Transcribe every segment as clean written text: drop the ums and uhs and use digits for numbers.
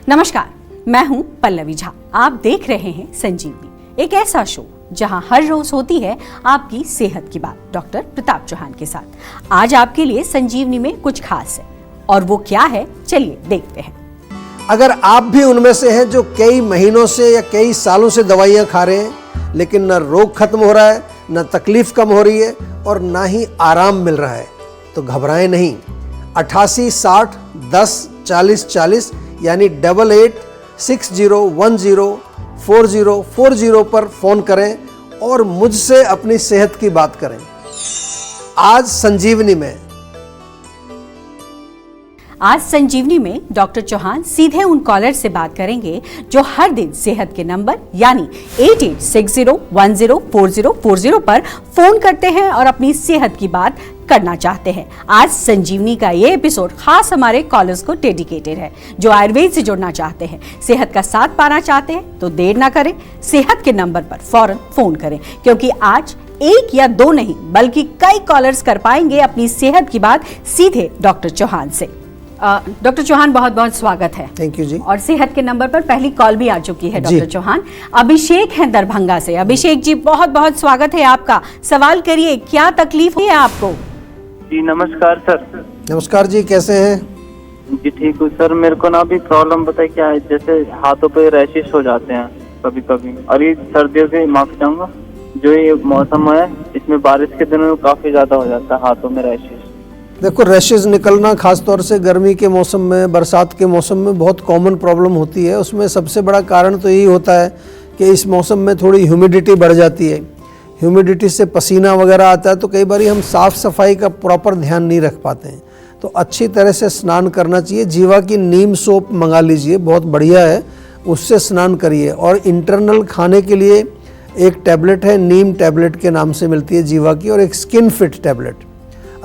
नमस्कार, मैं हूं पल्लवी झा। आप देख रहे हैं संजीवनी, एक ऐसा शो जहां हर रोज होती है आपकी सेहत की बात डॉक्टर प्रताप चौहान के साथ। आज आपके लिए संजीवनी में कुछ खास है, और वो क्या है, चलिए देखते हैं। अगर आप भी उनमें से हैं जो कई महीनों से या कई सालों से दवाइयां खा रहे हैं, लेकिन न रोग खत्म हो रहा है, न तकलीफ कम हो रही है और ना ही आराम मिल रहा है, तो घबराएं नहीं। 88 60 10 40 40 यानी 8860104040 पर फोन करें और मुझसे अपनी सेहत की बात करें। आज संजीवनी में डॉक्टर चौहान सीधे उन कॉलर से बात करेंगे जो हर दिन सेहत के नंबर यानी 8860104040 पर फोन करते हैं और अपनी सेहत की बात करना चाहते हैं। आज संजीवनी का ये एपिसोड खास हमारे कॉलर्स को डेडिकेटेड है जो आयुर्वेद से जुड़ना चाहते हैं, सेहत का साथ पाना चाहते हैं, तो देर ना करें, सेहत के नंबर पर फौरन फोन करें, क्योंकि आज एक या दो नहीं बल्कि कई कॉलर्स कर पाएंगे अपनी सेहत की बात सीधे डॉक्टर चौहान से। डॉक्टर चौहान, बहुत बहुत स्वागत है। थैंक यू जी। और सेहत के नंबर पर पहली कॉल भी आ चुकी है डॉक्टर चौहान। अभिषेक हैं दरभंगा से। अभिषेक जी, बहुत बहुत स्वागत है आपका। सवाल करिए, क्या तकलीफ है आपको? जी नमस्कार सर। नमस्कार जी, कैसे हैं? जी ठीक हूँ सर। मेरे को ना अभी प्रॉब्लम बताए क्या है, जैसे हाथों पे रैशेस हो जाते हैं कभी कभी, और ये सर्दियों के माफी चाहूंगा, जो ये मौसम है इसमें बारिश के दिनों में काफी ज्यादा हो जाता है हाथों में रैशेस। देखो, रैशेज निकलना खासतौर से गर्मी के मौसम में, बरसात के मौसम में बहुत कॉमन प्रॉब्लम होती है। उसमें सबसे बड़ा कारण तो यही होता है कि इस मौसम में थोड़ी ह्यूमिडिटी बढ़ जाती है। ह्यूमिडिटी से पसीना वगैरह आता है, तो कई बार हम साफ़ सफाई का प्रॉपर ध्यान नहीं रख पाते हैं। तो अच्छी तरह से स्नान करना चाहिए। जीवा की नीम सोप मंगा लीजिए, बहुत बढ़िया है, उससे स्नान करिए। और इंटरनल खाने के लिए एक टैबलेट है, नीम टैबलेट के नाम से मिलती है जीवा की, और एक स्किन फिट टैबलेट।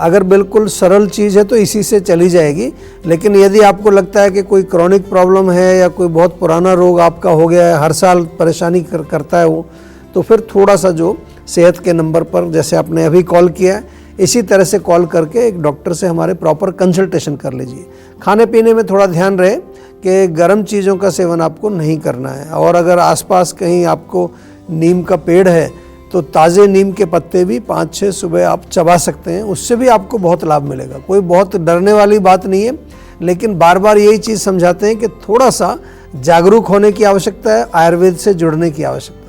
अगर बिल्कुल सरल चीज़ है तो इसी से चली जाएगी, लेकिन यदि आपको लगता है कि कोई क्रॉनिक प्रॉब्लम है या कोई बहुत पुराना रोग आपका हो गया है, हर साल परेशानी करता है वो, तो फिर थोड़ा सा जो सेहत के नंबर पर जैसे आपने अभी कॉल किया है, इसी तरह से कॉल करके एक डॉक्टर से हमारे प्रॉपर कंसल्टेशन कर लीजिए। खाने पीने में थोड़ा ध्यान रहे कि गर्म चीज़ों का सेवन आपको नहीं करना है। और अगर आसपास कहीं आपको नीम का पेड़ है तो ताज़े नीम के पत्ते भी 5-6 सुबह आप चबा सकते हैं, उससे भी आपको बहुत लाभ मिलेगा। कोई बहुत डरने वाली बात नहीं है, लेकिन बार बार यही चीज़ समझाते हैं कि थोड़ा सा जागरूक होने की आवश्यकता है, आयुर्वेद से जुड़ने की आवश्यकता है।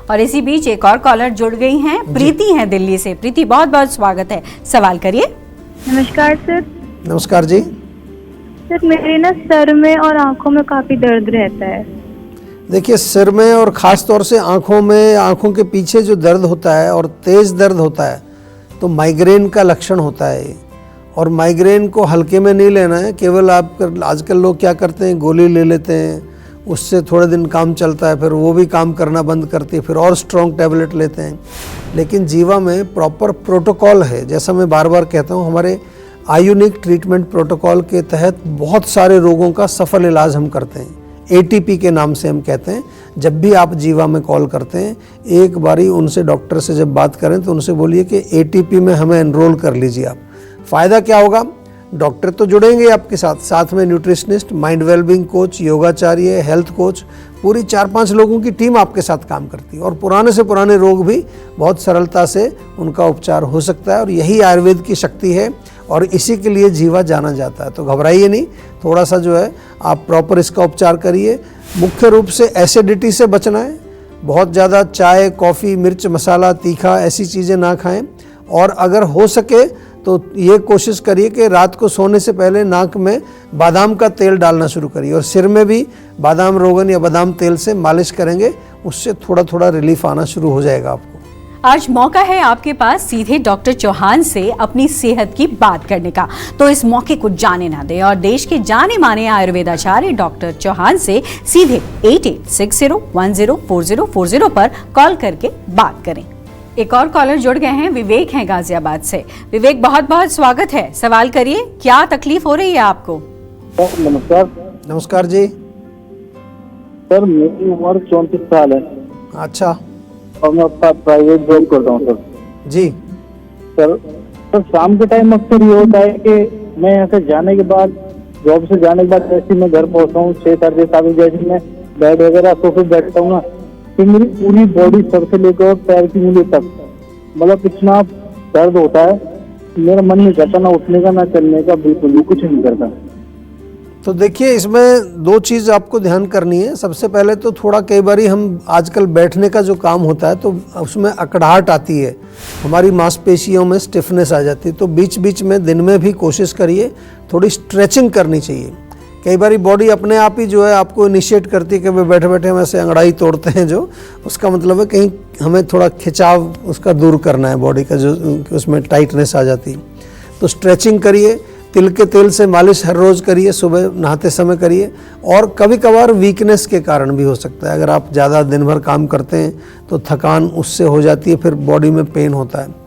और इसी बीच एक और कॉलर जुड़ गई हैं, प्रीति हैं दिल्ली से। प्रीति, बहुत बहुत स्वागत है। सवाल करिए। नमस्कार सर। नमस्कार जी। सर, मेरे ना सर में और आंखों में काफी दर्द रहता है। देखिए, सिर में और ख़ास तौर से आँखों में, आँखों के पीछे जो दर्द होता है और तेज़ दर्द होता है, तो माइग्रेन का लक्षण होता है ये। और माइग्रेन को हल्के में नहीं लेना है। केवल आप आजकल लोग क्या करते हैं, गोली ले लेते हैं, उससे थोड़े दिन काम चलता है, फिर वो भी काम करना बंद करती है, फिर और स्ट्रॉन्ग टैबलेट लेते हैं। लेकिन जीवा में प्रॉपर प्रोटोकॉल है। जैसा मैं बार बार कहता हूँ, हमारे आयुनिक ट्रीटमेंट प्रोटोकॉल के तहत बहुत सारे रोगों का सफल इलाज हम करते हैं। ATP के नाम से हम कहते हैं। जब भी आप जीवा में कॉल करते हैं, एक बारी उनसे, डॉक्टर से जब बात करें तो उनसे बोलिए कि ATP में हमें एनरोल कर लीजिए आप। फ़ायदा क्या होगा? डॉक्टर तो जुड़ेंगे आपके साथ, साथ में न्यूट्रिशनिस्ट, माइंड वेलबींग कोच, योगाचार्य, हेल्थ कोच, पूरी 4-5 लोगों की टीम आपके साथ काम करती है। और पुराने से पुराने रोग भी बहुत सरलता से उनका उपचार हो सकता है। और यही आयुर्वेद की शक्ति है, और इसी के लिए जीवा जाना जाता है। तो घबराइए नहीं, थोड़ा सा जो है आप प्रॉपर इसका उपचार करिए। मुख्य रूप से एसिडिटी से बचना है। बहुत ज़्यादा चाय, कॉफ़ी, मिर्च, मसाला, तीखा, ऐसी चीज़ें ना खाएं। और अगर हो सके तो ये कोशिश करिए कि रात को सोने से पहले नाक में बादाम का तेल डालना शुरू करिए, और सिर में भी बादाम रोगन या बादाम तेल से मालिश करेंगे, उससे थोड़ा थोड़ा रिलीफ आना शुरू हो जाएगा आपको। आज मौका है आपके पास सीधे डॉक्टर चौहान से अपनी सेहत की बात करने का, तो इस मौके को जाने ना दें और देश के जाने माने आयुर्वेदाचार्य डॉक्टर चौहान से सीधे 8860104040 पर कॉल करके बात करें। एक और कॉलर जुड़ गए हैं, विवेक हैं गाजियाबाद से। विवेक, बहुत बहुत स्वागत है। सवाल करिए, क्या तकलीफ हो रही है आपको? नमस्कार। नमस्कार जी। सर, मेरी उम्र 34 साल है। अच्छा। और मैं अपना प्राइवेट जॉब करता हूँ सर। जी सर, शाम के टाइम अक्सर ये होता है कि मैं यहाँ से जाने के बाद जॉब से जाने के बाद जैसे मैं घर पहुंचता हूँ 6-7 बजे, जैसे मैं बेड वगैरह सोफे बैठता हूँ ना, तो मेरी पूरी बॉडी सर से लेकर पैर की उंगली तक मतलब इतना दर्द होता है, मेरा मन नहीं करता ना उठने का ना चलने का, बिल्कुल भी कुछ नहीं करता। तो देखिए, इसमें दो चीज़ आपको ध्यान करनी है। सबसे पहले तो थोड़ा कई बारी हम आजकल बैठने का जो काम होता है तो उसमें अकड़ाहट आती है, हमारी मांसपेशियों में स्टिफनेस आ जाती है। तो बीच बीच में दिन में भी कोशिश करिए थोड़ी स्ट्रेचिंग करनी चाहिए। कई बारी बॉडी अपने आप ही जो है आपको इनिशिएट करती है कि भाई बैठे बैठे हम ऐसे अंगड़ाई तोड़ते हैं, जो उसका मतलब है कहीं हमें थोड़ा खिंचाव उसका दूर करना है बॉडी का, जो उसमें टाइटनेस आ जाती है। तो स्ट्रेचिंग करिए, तिल के तेल से मालिश हर रोज़ करिए, सुबह नहाते समय करिए। और कभी कभार वीकनेस के कारण भी हो सकता है, अगर आप ज़्यादा दिन भर काम करते हैं तो थकान उससे हो जाती है, फिर बॉडी में पेन होता है।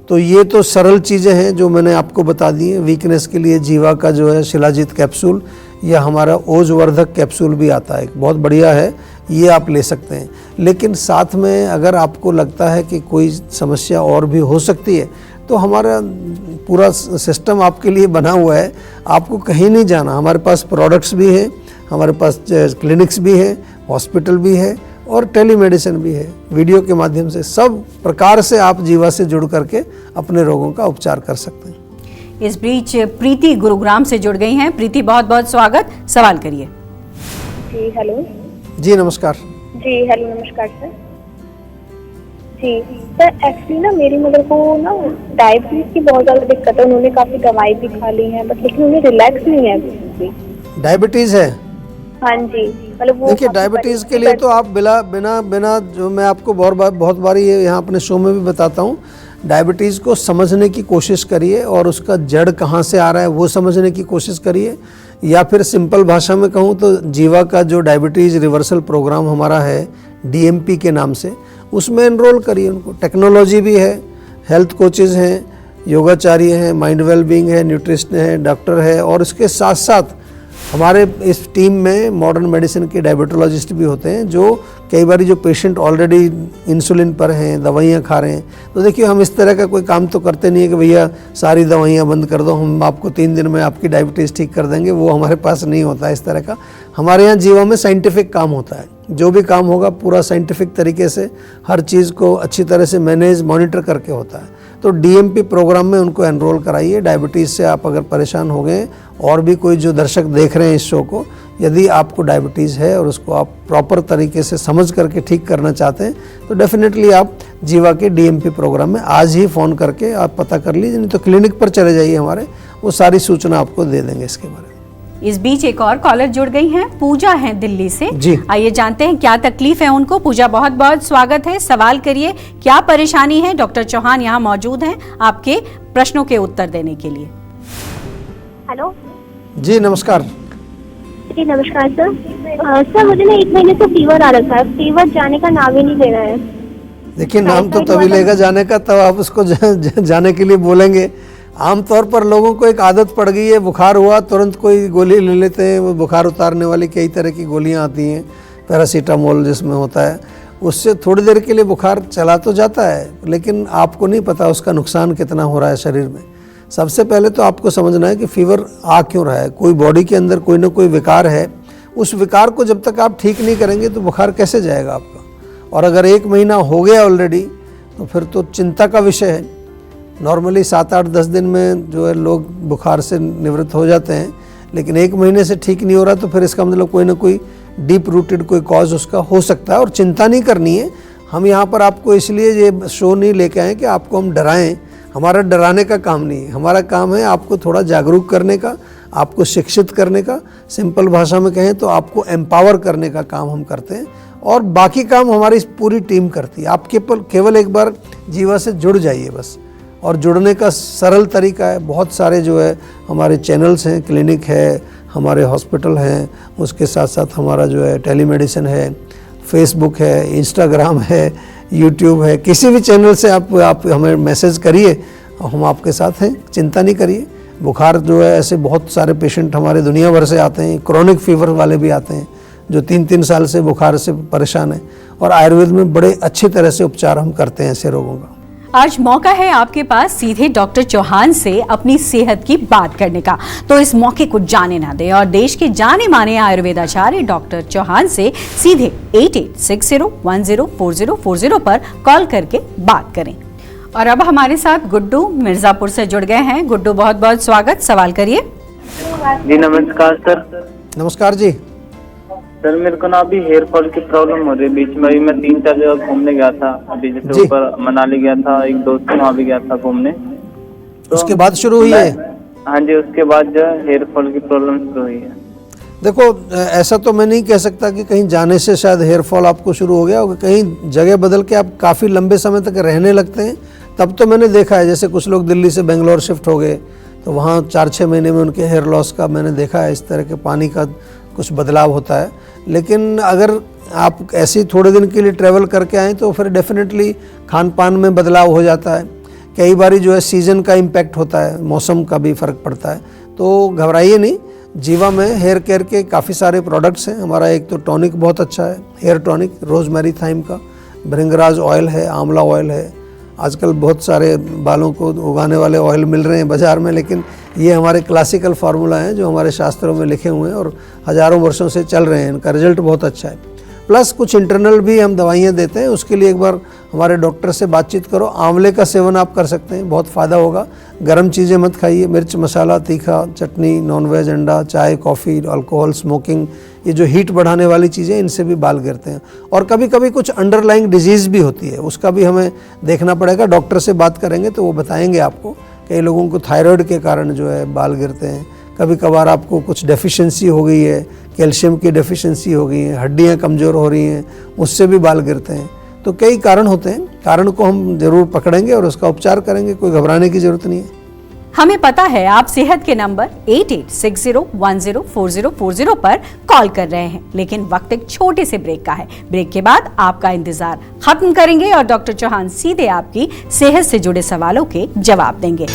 तो ये तो सरल चीज़ें हैं जो मैंने आपको बता दी हैं। वीकनेस के लिए जीवा का जो है शिलाजीत कैप्सूल या हमारा ओजवर्धक कैप्सूल भी आता है, बहुत बढ़िया है, ये आप ले सकते हैं। लेकिन साथ में अगर आपको लगता है कि कोई समस्या और भी हो सकती है तो हमारा पूरा सिस्टम आपके लिए बना हुआ है, आपको कहीं नहीं जाना। हमारे पास प्रोडक्ट्स भी हैं, हमारे पास क्लिनिक्स भी हैं, हॉस्पिटल भी है और टेलीमेडिसिन भी है। वीडियो के माध्यम से सब प्रकार से आप जीवा से जुड़ करके अपने रोगों का उपचार कर सकते हैं। इस बीच प्रीति गुरुग्राम से जुड़ गई हैं। प्रीति, बहुत बहुत स्वागत, सवाल करिए। जी हेलो। जी नमस्कार। जी हेलो, नमस्कार सर। जी सर, एक्चुअली ना मेरी मदर को ना डायबिटीज की बहुत ज़्यादा दिक्कत है, उन्होंने काफ़ी दवाई भी खा ली है, बट लेकिन उन्हें रिलैक्स नहीं है बिल्कुल। डायबिटीज़ है? हाँ जी, मतलब वो देखिए, डायबिटीज़ के लिए तो आप बिना जो मैं आपको बहुत बारी ये यहाँ अपने शो में भी बताता हूँ, डायबिटीज़ को समझने की कोशिश करिए और उसका जड़ कहाँ से आ रहा है वो समझने की कोशिश करिए। या फिर सिंपल भाषा में कहूँ तो जीवा का जो डायबिटीज़ रिवर्सल प्रोग्राम हमारा है DMP के नाम से, उसमें एनरोल करिए उनको। टेक्नोलॉजी भी है, हेल्थ कोचेज़ हैं, योगाचार्य हैं, माइंड वेलबींग है, न्यूट्रिशन है, डॉक्टर है, और इसके साथ साथ हमारे इस टीम में मॉडर्न मेडिसिन के डायबिटोलॉजिस्ट भी होते हैं, जो कई बार जो पेशेंट ऑलरेडी इंसुलिन पर हैं, दवाइयाँ खा रहे हैं, तो देखिए हम इस तरह का कोई काम तो करते नहीं है कि भैया सारी दवाइयाँ बंद कर दो, हम आपको 3 दिन में आपकी डायबिटीज़ ठीक कर देंगे। वो हमारे पास नहीं होता है इस तरह का। हमारे यहाँ जीवा में साइंटिफिक काम होता है, जो भी काम होगा पूरा साइंटिफिक तरीके से हर चीज़ को अच्छी तरह से मैनेज मॉनिटर करके होता है। तो DMP प्रोग्राम में उनको एनरोल कराइए। डायबिटीज़ से आप अगर परेशान हो गए, और भी कोई जो दर्शक देख रहे हैं इस शो को, यदि आपको डायबिटीज़ है और उसको आप प्रॉपर तरीके से समझ करके ठीक करना चाहते हैं तो डेफिनेटली आप जीवा के DMP प्रोग्राम में आज ही फ़ोन करके आप पता कर लीजिए, नहीं तो क्लिनिक पर चले जाइए हमारे, वो सारी सूचना आपको दे देंगे इसके बारे में। इस बीच एक और कॉलर जुड़ गई हैं, पूजा हैं दिल्ली से। जी आइए जानते हैं क्या तकलीफ है उनको। पूजा, बहुत बहुत स्वागत है, सवाल करिए, क्या परेशानी है। डॉक्टर चौहान यहाँ मौजूद हैं आपके प्रश्नों के उत्तर देने के लिए। हेलो। जी नमस्कार। जी नमस्कार सर। सर मुझे ना 1 महीने से फीवर आ रखा है, फीवर जाने का नाम ही नहीं ले रहा है। देखिए, नाम तो तभी लेगा जाने का तब आप उसको जाने के लिए बोलेंगे। आमतौर पर लोगों को एक आदत पड़ गई है, बुखार हुआ तुरंत कोई गोली ले लेते हैं, वो बुखार उतारने वाली कई तरह की गोलियां आती हैं, पैरासीटामोल जिसमें होता है, उससे थोड़ी देर के लिए बुखार चला तो जाता है, लेकिन आपको नहीं पता उसका नुकसान कितना हो रहा है शरीर में। सबसे पहले तो आपको समझना है कि फीवर आ क्यों रहा है। कोई बॉडी के अंदर कोई ना कोई विकार है, उस विकार को जब तक आप ठीक नहीं करेंगे तो बुखार कैसे जाएगा आपका। और अगर 1 महीना हो गया ऑलरेडी तो फिर तो चिंता का विषय है। नॉर्मली 7, 8, 10 दिन में जो है लोग बुखार से निवृत्त हो जाते हैं, लेकिन 1 महीने से ठीक नहीं हो रहा तो फिर इसका मतलब कोई ना कोई डीप रूटेड कोई कॉज उसका हो सकता है। और चिंता नहीं करनी है। हम यहाँ पर आपको इसलिए ये शो नहीं लेके आए कि आपको हम डराएं, हमारा डराने का काम नहीं है। हमारा काम है आपको थोड़ा जागरूक करने का, आपको शिक्षित करने का, सिंपल भाषा में कहें तो आपको एम्पावर करने का काम हम करते हैं, और बाकी काम हमारी पूरी टीम करती है। आप केवल एक बार जीवा से जुड़ जाइए बस। और जुड़ने का सरल तरीका है, बहुत सारे जो है हमारे चैनल्स हैं, क्लिनिक है, हमारे हॉस्पिटल हैं, उसके साथ साथ हमारा जो है टेलीमेडिसिन है, फेसबुक है, इंस्टाग्राम है, यूट्यूब है। किसी भी चैनल से आप हमें मैसेज करिए, हम आपके साथ हैं, चिंता नहीं करिए। बुखार जो है ऐसे बहुत सारे पेशेंट हमारे दुनिया भर से आते हैं, क्रॉनिक फीवर वाले भी आते हैं जो 3-3 साल से बुखार से परेशान है, और आयुर्वेद में बड़े अच्छी तरह से उपचार हम करते हैं ऐसे रोगों का। आज मौका है आपके पास सीधे डॉक्टर चौहान से अपनी सेहत की बात करने का, तो इस मौके को जाने ना दें और देश के जाने माने आयुर्वेदाचार्य डॉक्टर चौहान से सीधे 8860104040 पर कॉल करके बात करें। और अब हमारे साथ गुड्डू मिर्जापुर से जुड़ गए हैं। गुड्डू, बहुत बहुत स्वागत, सवाल करिए। जी नमस्कार सर। नमस्कार जी। सर मेरे को ना अभी हेयर फॉल की प्रॉब्लम हो रही है। बीच में अभी मैं 3-4 जगह घूमने गया था। अभी जैसे ऊपर मनाली गया था, एक दोस्त वहाँ भी गया था घूमने। तो उसके बाद शुरू हुई है? हाँ जी, उसके बाद जो हेयर फॉल की प्रॉब्लम शुरू हुई है। देखो, ऐसा तो मैं नहीं कह सकता कि कहीं जाने से शायद हेयर फॉल आपको शुरू हो गया होगा। कहीं जगह बदल के आप काफ़ी लंबे समय तक रहने लगते हैं तब तो मैंने देखा है। जैसे कुछ लोग दिल्ली से बेंगलोर शिफ्ट हो गए तो वहाँ 4-6 महीने में उनके हेयर लॉस का मैंने देखा है। इस तरह के पानी का कुछ बदलाव होता है। लेकिन अगर आप ऐसे ही थोड़े दिन के लिए ट्रैवल करके आएँ तो फिर डेफिनेटली खान पान में बदलाव हो जाता है। कई बारी जो है सीज़न का इम्पैक्ट होता है, मौसम का भी फ़र्क पड़ता है। तो घबराइए नहीं। जीवा में हेयर केयर के काफ़ी सारे प्रोडक्ट्स हैं। हमारा एक तो टॉनिक बहुत अच्छा है, हेयर टॉनिक रोज़मेरी थाइम का, भृंगराज ऑयल है, आंवला ऑयल है। आजकल बहुत सारे बालों को उगाने वाले ऑयल मिल रहे हैं बाज़ार में, लेकिन ये हमारे क्लासिकल फार्मूला हैं जो हमारे शास्त्रों में लिखे हुए हैं और हज़ारों वर्षों से चल रहे हैं। इनका रिजल्ट बहुत अच्छा है। प्लस कुछ इंटरनल भी हम दवाइयाँ देते हैं। उसके लिए एक बार हमारे डॉक्टर से बातचीत करो। आंवले का सेवन आप कर सकते हैं, बहुत फ़ायदा होगा। गर्म चीज़ें मत खाइए, मिर्च मसाला, तीखा, चटनी, नॉनवेज, अंडा, चाय, कॉफ़ी, अल्कोहल, स्मोकिंग, ये जो हीट बढ़ाने वाली चीज़ें, इनसे भी बाल गिरते हैं। और कभी कभी कुछ अंडरलाइंग डिजीज़ भी होती है, उसका भी हमें देखना पड़ेगा। डॉक्टर से बात करेंगे तो वो बताएंगे आपको। कई लोगों को थायराइड के कारण जो है बाल गिरते हैं। कभी कभार आपको कुछ डेफिशिएंसी हो गई है, कैल्शियम की डेफिशिएंसी हो गई है, हड्डियां कमज़ोर हो रही हैं, उससे भी बाल गिरते हैं। तो कई कारण होते हैं। कारण को हम ज़रूर पकड़ेंगे और उसका उपचार करेंगे। कोई घबराने की ज़रूरत नहीं है। हमें पता है आप सेहत के नंबर 8860104040 पर कॉल कर रहे हैं, लेकिन वक्त एक छोटे से ब्रेक का है। ब्रेक के बाद आपका इंतजार खत्म करेंगे और डॉक्टर चौहान सीधे आपकी सेहत से जुड़े सवालों के जवाब देंगे।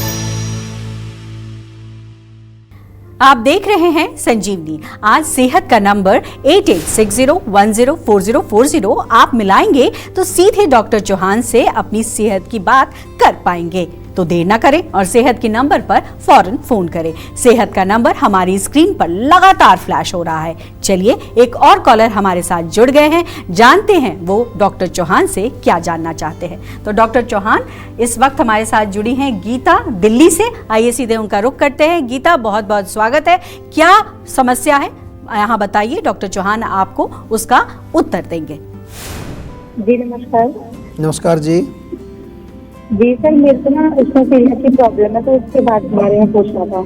आप देख रहे हैं संजीवनी। आज सेहत का नंबर 8860104040 आप मिलाएंगे तो सीधे डॉक्टर चौहान से अपनी सेहत की बात कर पाएंगे। तो देर ना करें और सेहत के नंबर पर फौरन फोन करें। सेहत का नंबर हमारी स्क्रीन पर लगातार फ्लैश हो रहा है। चलिए, एक और कॉलर हमारे साथ जुड़ गए हैं, जानते हैं वो डॉक्टर चौहान से क्या जानना चाहते हैं। तो डॉक्टर चौहान इस वक्त हमारे साथ जुड़ी हैं गीता दिल्ली से। आइए सीधे उनका रुख करते हैं। गीता, बहुत बहुत स्वागत है। क्या समस्या है यहाँ बताइए, डॉक्टर चौहान आपको उसका उत्तर देंगे। जी नमस्कार। नमस्कार जी। जी सर, मेरे को ना इसनोफिलिया की प्रॉब्लम है, तो उसके बारे में पूछना था।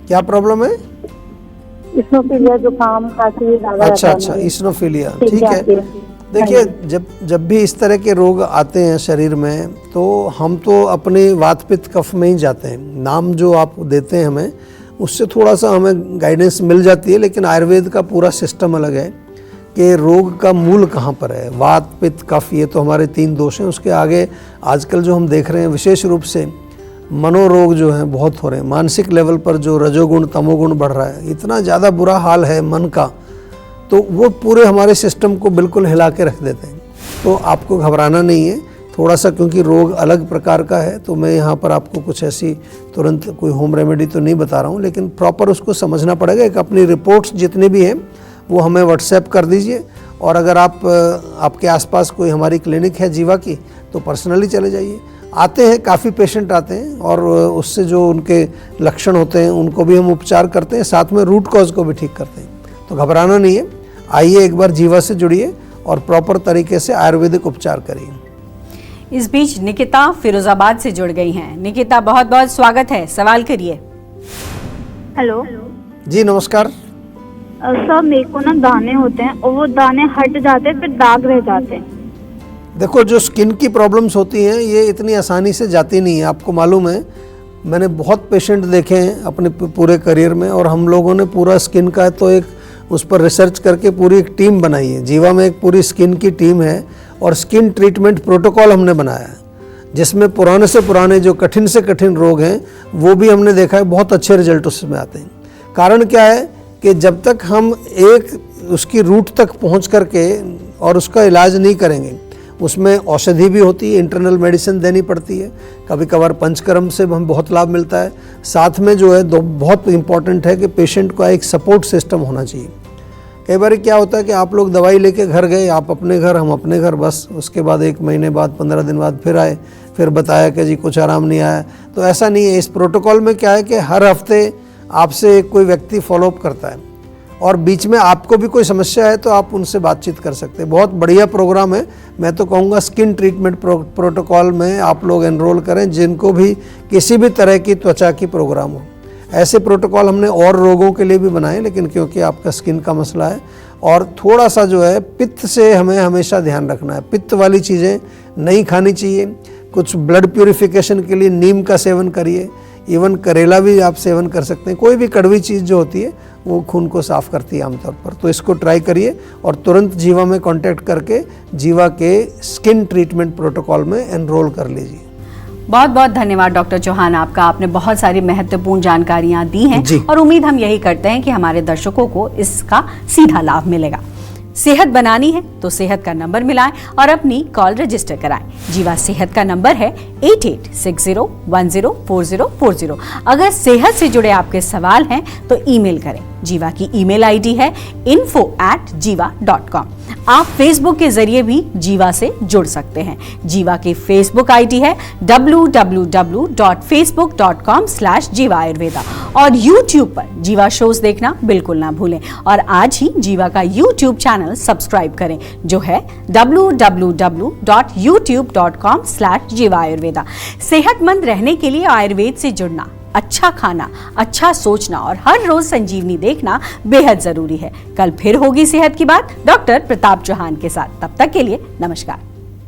क्या प्रॉब्लम है? इसनोफिलिया, जुकाम, खांसी ज्यादा। अच्छा, इसनोफिलिया, ठीक है। देखिए, जब भी इस तरह के रोग आते हैं शरीर में तो हम तो अपने वात पित्त कफ में ही जाते हैं। नाम जो आप देते हैं हमें, उससे थोड़ा सा हमें गाइडेंस मिल जाती है, लेकिन आयुर्वेद का पूरा सिस्टम अलग है कि रोग का मूल कहाँ पर है। वात पित्त कफ, ये तो हमारे 3 दोष हैं। उसके आगे आजकल जो हम देख रहे हैं विशेष रूप से मनोरोग जो हैं बहुत हो रहे हैं। मानसिक लेवल पर जो रजोगुण तमोगुण बढ़ रहा है, इतना ज़्यादा बुरा हाल है मन का, तो वो पूरे हमारे सिस्टम को बिल्कुल हिला के रख देते हैं। तो आपको घबराना नहीं है थोड़ा सा, क्योंकि रोग अलग प्रकार का है। तो मैं यहाँ पर आपको कुछ ऐसी तुरंत कोई होम रेमेडी तो नहीं बता रहा हूँ, लेकिन प्रॉपर उसको समझना पड़ेगा। एक अपनी रिपोर्ट्स जितनी भी हैं वो हमें व्हाट्सएप कर दीजिए। और अगर आपके आसपास कोई हमारी क्लिनिक है जीवा की, तो पर्सनली चले जाइए। आते हैं, काफ़ी पेशेंट आते हैं और उससे जो उनके लक्षण होते हैं उनको भी हम उपचार करते हैं, साथ में रूट कॉज को भी ठीक करते हैं। तो घबराना नहीं है। आइए, एक बार जीवा से जुड़िए और प्रॉपर तरीके से आयुर्वेदिक उपचार करिए। इस बीच निकिता फिरोजाबाद से जुड़ गई हैं। निकिता, बहुत बहुत स्वागत है, सवाल करिए। हेलो जी नमस्कार। सर, मेरे को ना दाने होते हैं और वो दाने हट जाते हैं, फिर दाग रह जाते हैं। देखो, जो स्किन की प्रॉब्लम्स होती हैं ये इतनी आसानी से जाती नहीं है। आपको मालूम है, मैंने बहुत पेशेंट देखे हैं अपने पूरे करियर में, और हम लोगों ने पूरा स्किन का तो एक उस पर रिसर्च करके पूरी एक टीम बनाई है। जीवा में एक पूरी स्किन की टीम है और स्किन ट्रीटमेंट प्रोटोकॉल हमने बनाया है, जिसमें पुराने से पुराने जो कठिन से कठिन रोग हैं वो भी हमने देखा है, बहुत अच्छे रिजल्ट उसमें आते हैं। कारण क्या है कि जब तक हम एक उसकी रूट तक पहुंच करके और उसका इलाज नहीं करेंगे, उसमें औषधि भी होती है, इंटरनल मेडिसिन देनी पड़ती है, कभी कभार पंचकर्म से हमें बहुत लाभ मिलता है। साथ में जो है बहुत इम्पॉर्टेंट है कि पेशेंट का एक सपोर्ट सिस्टम होना चाहिए। कई बार क्या होता है कि आप लोग दवाई लेके घर गए, आप अपने घर हम अपने घर, बस उसके बाद 1 महीने बाद 15 दिन बाद फिर आए, फिर बताया कि जी कुछ आराम नहीं आया। तो ऐसा नहीं है। इस प्रोटोकॉल में क्या है कि हर हफ्ते आपसे कोई व्यक्ति फॉलोअप करता है और बीच में आपको भी कोई समस्या है तो आप उनसे बातचीत कर सकते हैं। बहुत बढ़िया प्रोग्राम है। मैं तो कहूँगा स्किन ट्रीटमेंट प्रोटोकॉल में आप लोग एनरोल करें जिनको भी किसी भी तरह की त्वचा की प्रोग्राम हो। ऐसे प्रोटोकॉल हमने और रोगों के लिए भी बनाए, लेकिन क्योंकि आपका स्किन का मसला है और थोड़ा सा जो है पित्त से हमें हमेशा ध्यान रखना है। पित्त वाली चीज़ें नहीं खानी चाहिए। कुछ ब्लड प्यूरिफिकेशन के लिए नीम का सेवन करिए, इवन करेला भी आप सेवन कर सकते हैं। कोई भी कड़वी चीज़ जो होती है वो खून को साफ़ करती है आमतौर पर। तो इसको ट्राई करिए और तुरंत जीवा में कांटेक्ट करके जीवा के स्किन ट्रीटमेंट प्रोटोकॉल में एनरोल कर लीजिए। बहुत बहुत धन्यवाद डॉक्टर चौहान आपका। आपने बहुत सारी महत्वपूर्ण जानकारियां दी हैं और उम्मीद हम यही करते हैं कि हमारे दर्शकों को इसका सीधा लाभ मिलेगा। सेहत बनानी है तो सेहत का नंबर मिलाएं और अपनी कॉल रजिस्टर कराएं। जीवा सेहत का नंबर है 8860104040। अगर सेहत से जुड़े आपके सवाल हैं तो ईमेल करें। जीवा की ईमेल आईडी है info@jiva.com। आप फेसबुक के जरिए भी जीवा से जुड़ सकते हैं। जीवा की फेसबुक आईडी है www.facebook.com/jiva ayurveda और YouTube पर जीवा शोज देखना बिल्कुल ना भूलें और आज ही जीवा का YouTube चैनल सब्सक्राइब करें जो है www.youtube.com/jiva ayurveda। सेहतमंद रहने के लिए आयुर्वेद से जुड़ना, अच्छा खाना, अच्छा सोचना और हर रोज संजीवनी देखना बेहद जरूरी है। कल फिर होगी सेहत की बात डॉक्टर प्रताप चौहान के साथ। तब तक के लिए नमस्कार।